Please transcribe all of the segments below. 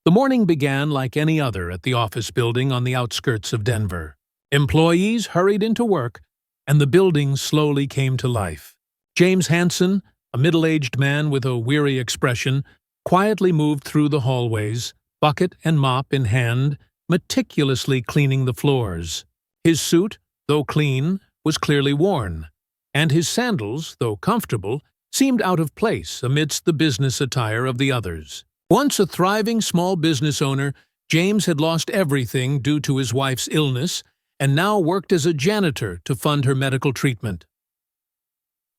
The morning began like any other at the office building on the outskirts of Denver. Employees hurried into work, and the building slowly came to life. James Hansen, a middle-aged man with a weary expression, quietly moved through the hallways, bucket and mop in hand, meticulously cleaning the floors. His suit, though clean, was clearly worn, and his sandals, though comfortable, seemed out of place amidst the business attire of the others. Once a thriving small business owner, James had lost everything due to his wife's illness and now worked as a janitor to fund her medical treatment.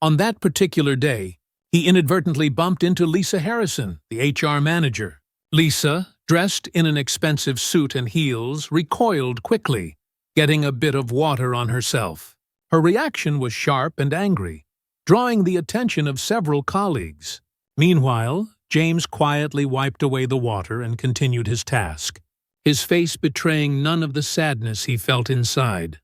On that particular day, he inadvertently bumped into Lisa Harrison, the HR manager. Lisa, dressed in an expensive suit and heels, recoiled quickly, getting a bit of water on herself. Her reaction was sharp and angry, drawing the attention of several colleagues. Meanwhile, James quietly wiped away the water and continued his task, his face betraying none of the sadness he felt inside.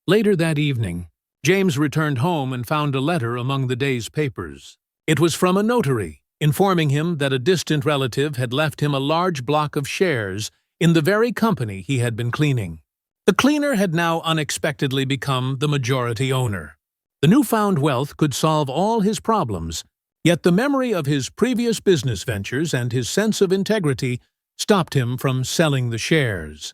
Later that evening, James returned home and found a letter among the day's papers. It was from a notary, informing him that a distant relative had left him a large block of shares in the very company he had been cleaning. The cleaner had now unexpectedly become the majority owner. The newfound wealth could solve all his problems, yet the memory of his previous business ventures and his sense of integrity stopped him from selling the shares.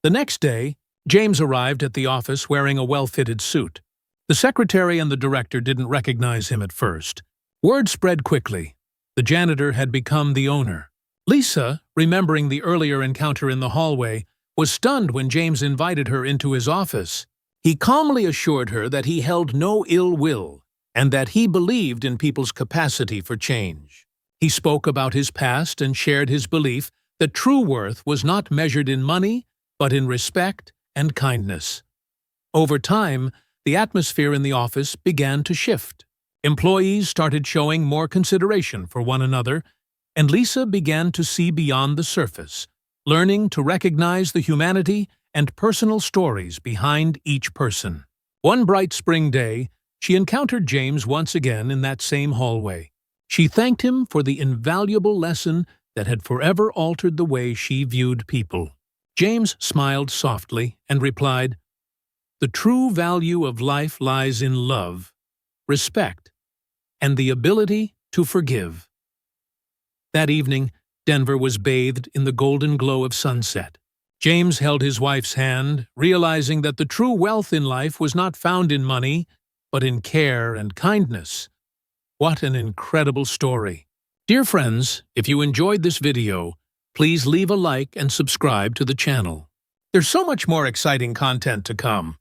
The next day, James arrived at the office wearing a well-fitted suit. The secretary and the director didn't recognize him at first. Word spread quickly. The janitor had become the owner. Lisa, remembering the earlier encounter in the hallway, was stunned when James invited her into his office. He calmly assured her that he held no ill will and that he believed in people's capacity for change. He spoke about his past and shared his belief that true worth was not measured in money, but in respect and kindness. Over time, the atmosphere in the office began to shift. Employees started showing more consideration for one another, and Lisa began to see beyond the surface, learning to recognize the humanity and personal stories behind each person. One bright spring day, she encountered James once again in that same hallway. She thanked him for the invaluable lesson that had forever altered the way she viewed people. James smiled softly and replied, "The true value of life lies in love, respect, and the ability to forgive." That evening, Denver was bathed in the golden glow of sunset. James held his wife's hand, realizing that the true wealth in life was not found in money, but in care and kindness. What an incredible story. Dear friends, if you enjoyed this video, please leave a like and subscribe to the channel. There's so much more exciting content to come.